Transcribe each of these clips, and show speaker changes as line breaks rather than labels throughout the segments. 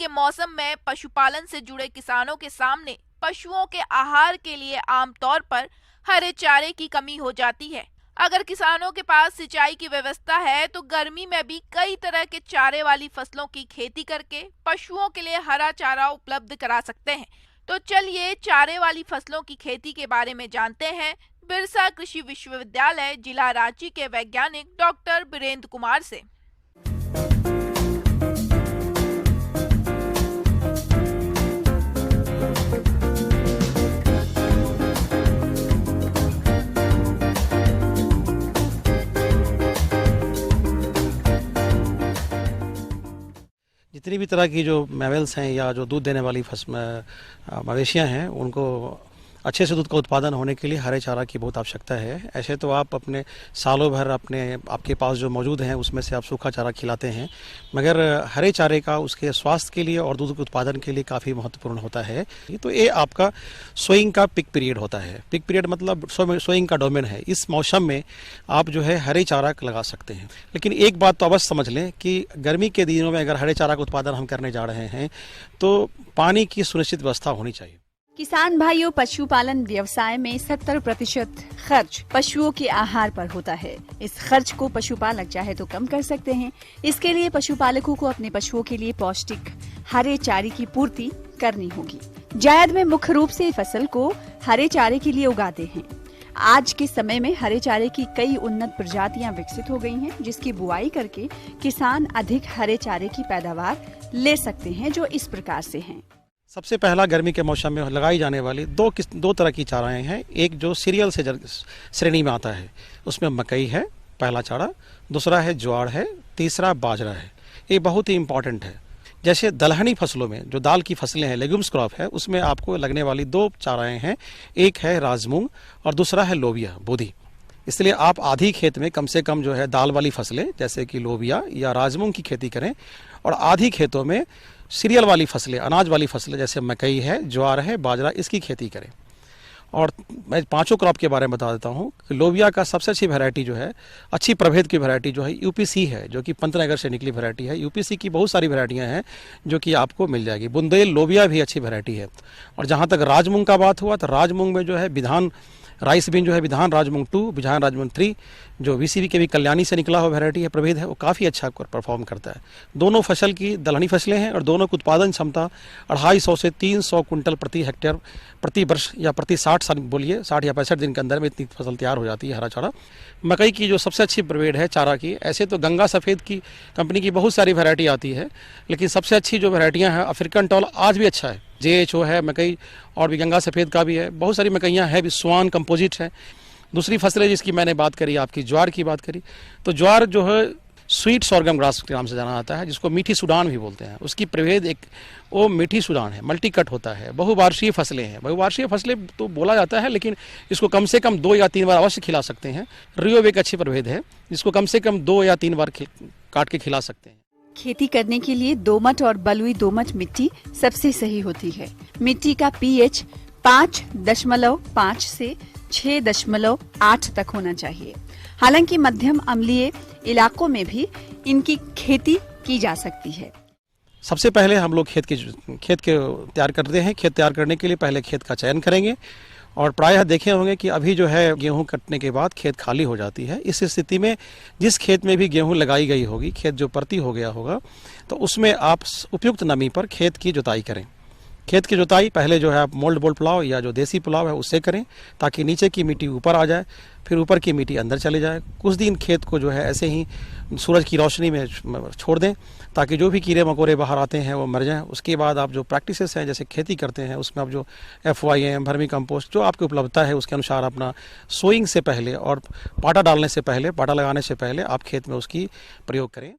के मौसम में पशुपालन से जुड़े किसानों के सामने पशुओं के आहार के लिए आमतौर पर हरे चारे की कमी हो जाती है। अगर किसानों के पास सिंचाई की व्यवस्था है तो गर्मी में भी कई तरह के चारे वाली फसलों की खेती करके पशुओं के लिए हरा चारा उपलब्ध करा सकते हैं। तो चलिए चारे वाली फसलों की खेती के बारे में जानते हैं बिरसा कृषि विश्वविद्यालय जिला रांची के वैज्ञानिक डॉक्टर बीरेंद्र कुमार से।
जितनी भी तरह की जो मैमल्स हैं या जो दूध देने वाली मवेशियां हैं, उनको अच्छे से दूध का उत्पादन होने के लिए हरे चारा की बहुत आवश्यकता है। ऐसे तो आप अपने सालों भर आपके पास जो मौजूद हैं उसमें से आप सूखा चारा खिलाते हैं, मगर हरे चारे का उसके स्वास्थ्य के लिए और दूध के उत्पादन के लिए काफ़ी महत्वपूर्ण होता है। तो ये आपका सोइंग का पिक पीरियड होता है। पिक पीरियड मतलब सोइंग का डोमेन है। इस मौसम में आप जो है हरे चारा लगा सकते हैं। लेकिन एक बात तो अवश्य समझ लें कि गर्मी के दिनों में अगर हरे चारा का उत्पादन हम करने जा रहे हैं तो पानी की सुनिश्चित व्यवस्था होनी चाहिए।
किसान भाइयों, पशुपालन व्यवसाय में 70% खर्च पशुओं के आहार पर होता है। इस खर्च को पशुपालक चाहे तो कम कर सकते हैं। इसके लिए पशुपालकों को अपने पशुओं के लिए पौष्टिक हरे चारे की पूर्ति करनी होगी। जायद में मुख्य रूप से फसल को हरे चारे के लिए उगाते हैं। आज के समय में हरे चारे की कई उन्नत प्रजातियां विकसित हो गई हैं, जिसकी बुआई करके किसान अधिक हरे चारे की पैदावार ले सकते हैं, जो इस प्रकार से हैं।
सबसे पहला गर्मी के मौसम में लगाई जाने वाली दो तरह की चाराएं हैं। एक जो सीरियल से श्रेणी में आता है, उसमें मकई है पहला चारा, दूसरा है ज्वार है, तीसरा बाजरा है। ये बहुत ही इम्पोर्टेंट है। जैसे दलहनी फसलों में जो दाल की फसलें हैं, लेग्यूम्स क्रॉप है, उसमें आपको लगने वाली दो चाराएं हैं। एक है राजमूंग और दूसरा है लोबिया बोधी। इसलिए आप आधी खेत में कम से कम जो है दाल वाली फसलें जैसे कि लोबिया या राजमूंग की खेती करें, और आधी खेतों में सीरियल वाली फसलें, अनाज वाली फसलें जैसे मकई है, ज्वार है, बाजरा, इसकी खेती करें। और मैं पांचों क्रॉप के बारे में बता देता हूँ कि लोबिया का सबसे अच्छी वैरायटी जो है, अच्छी प्रभेद की वैरायटी जो है यूपीसी है, जो कि पंतनगर से निकली वैरायटी है। यूपीसी की बहुत सारी वैरायटियाँ हैं जो कि आपको मिल जाएगी। बुंदेल लोबिया भी अच्छी वैरायटी है। और जहाँ तक राजमूंग का बात हुआ तो राजमूंग में जो है विधान राइस बीन जो है विधान राजमूंग 2, विधान राजमूंग 3 जो वीसीबी के भी कल्याणी से निकला हुआ वैरायटी है, प्रभेद है, वो काफ़ी अच्छा परफॉर्म करता है। दोनों फसल की दलहनी फसलें हैं और दोनों की उत्पादन क्षमता 250 से 300 कुंटल प्रति हेक्टेयर प्रति वर्ष या प्रति 60 साल बोलिए 60 या 65 दिन के अंदर में इतनी फसल तैयार हो जाती है हरा चारा। मकई की जो सबसे अच्छी प्रभेद है चारा की, ऐसे तो गंगा सफ़ेद की कंपनी की बहुत सारी वैरायटी आती है, लेकिन सबसे अच्छी जो वैरायटियाँ हैं अफ्रीकन टॉल आज भी अच्छा है, JHO है मकई, और भी गंगा सफ़ेद का भी है। बहुत सारी मकइयाँ हैं भी, स्वान कंपोजिट है। दूसरी फसलें जिसकी मैंने बात करी, आपकी ज्वार की बात करी, तो ज्वार जो है स्वीट सॉर्गम ग्रास के नाम से जाना जाता है, जिसको मीठी सूडान भी बोलते हैं। उसकी प्रभेद एक वो मीठी सूडान है, मल्टी कट होता है, बहुवार्षीय फसलें हैं। बहुवार्षीय फसलें तो बोला जाता है, लेकिन इसको कम से कम 2 या 3 बार अवश्य खिला सकते हैं। रियो एक अच्छी प्रभेद है जिसको कम से कम 2 या 3 बार काट के खिला सकते हैं।
खेती करने के लिए दोमट और बलुई दोमट मिट्टी सबसे सही होती है। मिट्टी का pH 5.5 से 6.8 तक होना चाहिए। हालांकि मध्यम अम्लीय इलाकों में भी इनकी खेती की जा सकती है।
सबसे पहले हम लोग खेत के तैयार करते हैं। खेत तैयार करने के लिए पहले खेत का चयन करेंगे, और प्रायः देखे होंगे कि अभी जो है गेहूं कटने के बाद खेत खाली हो जाती है। इस स्थिति में जिस खेत में भी गेहूं लगाई गई होगी, खेत जो परती हो गया होगा, तो उसमें आप उपयुक्त नमी पर खेत की जुताई करें। खेत की जुताई पहले जो है आप मोल्ड बोल्ड पुलाव या जो देसी पुलाव है उससे करें, ताकि नीचे की मिट्टी ऊपर आ जाए, फिर ऊपर की मिट्टी अंदर चले जाए। कुछ दिन खेत को जो है ऐसे ही सूरज की रोशनी में छोड़ दें, ताकि जो भी कीड़े मकोड़े बाहर आते हैं वो मर जाएं। उसके बाद आप जो प्रैक्टिसेस हैं, जैसे खेती करते हैं, उसमें आप जो FYM, वर्मी कंपोस्ट जो आपकी उपलब्धता है उसके अनुसार अपना सोइंग से पहले और पाटा डालने से पहले, पाटा लगाने से पहले आप खेत में उसकी प्रयोग करें।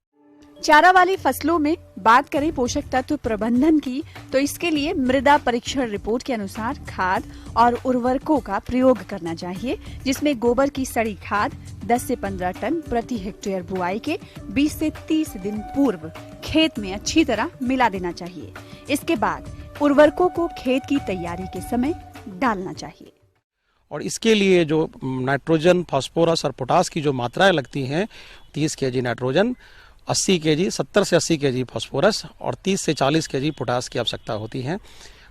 चारा वाली फसलों में बात करें पोषक तत्व प्रबंधन की, तो इसके लिए मृदा परीक्षण रिपोर्ट के अनुसार खाद और उर्वरकों का प्रयोग करना चाहिए, जिसमें गोबर की सड़ी खाद 10 से 15 टन प्रति हेक्टेयर बुआई के 20 से 30 दिन पूर्व खेत में अच्छी तरह मिला देना चाहिए। इसके बाद उर्वरकों को खेत की तैयारी के समय डालना चाहिए।
और इसके लिए जो नाइट्रोजन, फास्फोरस और पोटास की जो मात्राएं लगती हैं, 30 kg नाइट्रोजन 80 केजी 70 से 80 केजी फास्फोरस और 30 से 40 केजी पोटास की आवश्यकता होती है।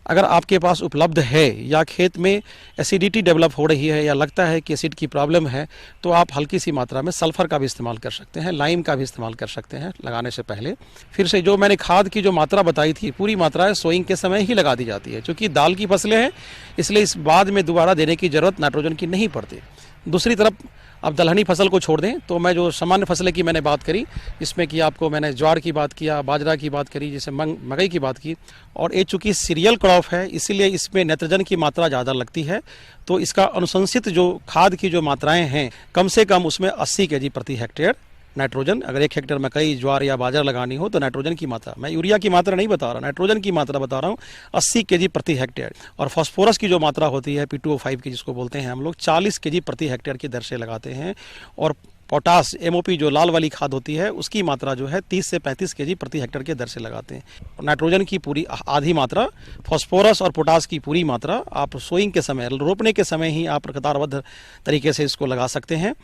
अगर आपके पास उपलब्ध है या खेत में एसिडिटी डेवलप हो रही है या लगता है कि एसिड की प्रॉब्लम है, तो आप हल्की सी मात्रा में सल्फर का भी इस्तेमाल कर सकते हैं, लाइम का भी इस्तेमाल कर सकते हैं लगाने से पहले। फिर से जो मैंने खाद की जो मात्रा बताई थी, पूरी मात्रा सोइंग के समय ही लगा दी जाती है। चूँकि दाल की फसलें हैं, इसलिए इस बाद में दोबारा देने की जरूरत नाइट्रोजन की नहीं पड़ती। दूसरी तरफ अब दलहनी फसल को छोड़ दें तो मैं जो सामान्य फसलें की मैंने बात करी, इसमें कि आपको मैंने ज्वार की बात किया, बाजरा की बात करी, जैसे मकई की बात की, और ये चूँकि सीरियल क्रॉप है इसीलिए इसमें नाइट्रोजन की मात्रा ज़्यादा लगती है। तो इसका अनुशंसित जो खाद की जो मात्राएं हैं, कम से कम उसमें 80 केजी प्रति हेक्टेयर नाइट्रोजन, अगर 1 हेक्टेयर मकई ज्वार या बाजरा लगानी हो तो नाइट्रोजन की मात्रा, मैं यूरिया की मात्रा नहीं बता रहा, नाइट्रोजन की मात्रा बता रहा हूँ, 80 केजी प्रति हेक्टेयर। और फास्फोरस की जो मात्रा होती है P2O5 की जिसको बोलते हैं हम लोग, 40 केजी प्रति हेक्टेयर की दर से लगाते हैं। और पोटास MOP जो लाल वाली खाद होती है उसकी मात्रा जो है 30 से 35 केजी प्रति हेक्टेयर के दर से लगाते हैं। नाइट्रोजन की पूरी आधी मात्रा, फास्फोरस और पोटास की पूरी मात्रा आप सोइंग के समय, रोपने के समय ही आप कतारबद्ध तरीके से इसको लगा सकते हैं।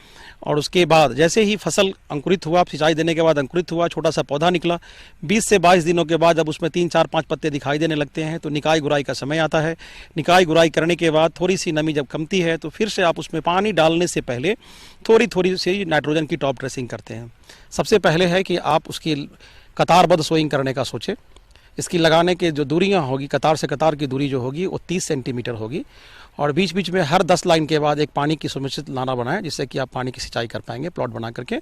और उसके बाद जैसे ही फसल अंकुरित हुआ, सिंचाई देने के बाद अंकुरित हुआ, छोटा सा पौधा निकला, 20 से 22 दिनों के बाद जब उसमें 3, 4, 5 पत्ते दिखाई देने लगते हैं तो निकाई गुराई का समय आता है। निकाई गुराई करने के बाद थोड़ी सी नमी जब कमती है तो फिर से आप उसमें पानी डालने से पहले थोड़ी थोड़ी सी नाइट्रोजन की टॉप ड्रेसिंग करते हैं। सबसे पहले है कि आप उसकी कतारबद्ध सोइंग करने का सोचें। इसकी लगाने के जो दूरियां होगी, कतार से कतार की दूरी जो होगी वो 30 सेंटीमीटर होगी। और बीच बीच में हर 10 लाइन के बाद एक पानी की सुनिश्चित नाला बनाएं जिससे कि आप पानी की सिंचाई कर पाएंगे प्लॉट बना करके।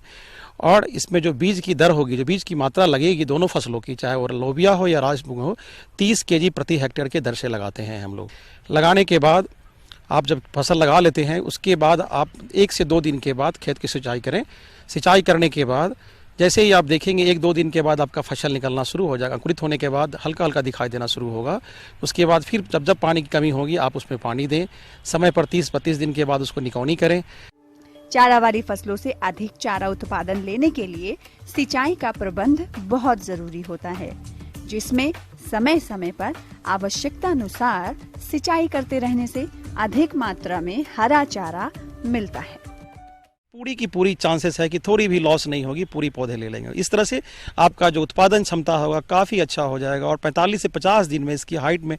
और इसमें जो बीज की दर होगी, जो बीज की मात्रा लगेगी दोनों फसलों की, चाहे वो लोबिया हो या राजमूंग हो, 30 केजी प्रति हेक्टेयर के दर से लगाते हैं हम लोग। लगाने के बाद आप जब फसल लगा लेते हैं उसके बाद आप 1 से 2 दिन के बाद खेत की सिंचाई करें। सिंचाई करने के बाद जैसे ही आप देखेंगे 1-2 दिन के बाद आपका फसल निकलना शुरू हो जाएगा, अंकुरित होने के बाद हल्का हल्का दिखाई देना शुरू होगा। उसके बाद फिर जब पानी की कमी होगी आप उसमें पानी दें। समय पर 30-32 दिन के बाद उसको निकौनी करें।
चारा वाली फसलों से अधिक चारा उत्पादन लेने के लिए सिंचाई का प्रबंध बहुत जरूरी होता है, जिसमें समय समय पर आवश्यकता अनुसार सिंचाई करते रहने से अधिक मात्रा में हरा चारा मिलता है।
पूरी की पूरी चांसेस है कि थोड़ी भी लॉस नहीं होगी, पूरी पौधे ले लेंगे। इस तरह से आपका जो उत्पादन क्षमता होगा काफ़ी अच्छा हो जाएगा और 45 से 50 दिन में इसकी हाइट में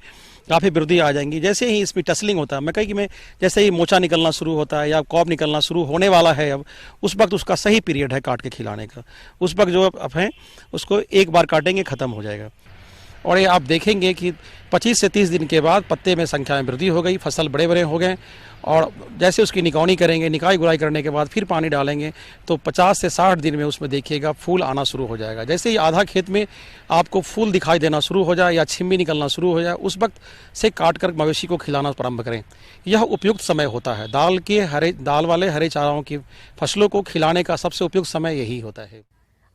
काफ़ी वृद्धि आ जाएंगी। जैसे ही इसमें टसलिंग होता है, मकई में जैसे ही मोचा निकलना शुरू होता है या कॉब निकलना शुरू होने वाला है, अब उस वक्त उसका सही पीरियड है काट के खिलाने का। उस वक्त जो अब है उसको एक बार काटेंगे ख़त्म हो जाएगा। और ये आप देखेंगे कि 25 से 30 दिन के बाद पत्ते में संख्या में वृद्धि हो गई, फसल बड़े बड़े हो गए। और जैसे उसकी निकौनी करेंगे, निकाई गुराई करने के बाद फिर पानी डालेंगे तो 50 से 60 दिन में उसमें देखिएगा फूल आना शुरू हो जाएगा। जैसे ही आधा खेत में आपको फूल दिखाई देना शुरू हो जाए या छिम्मी निकलना शुरू हो जाए, उस वक्त से काट कर मवेशी को खिलाना प्रारंभ करें। यह उपयुक्त समय होता है। दाल वाले हरे चाराओं की फसलों को खिलाने का सबसे उपयुक्त समय यही होता है।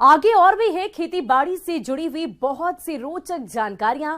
आगे और भी है खेती बाड़ी से जुड़ी हुई बहुत सी रोचक जानकारियां।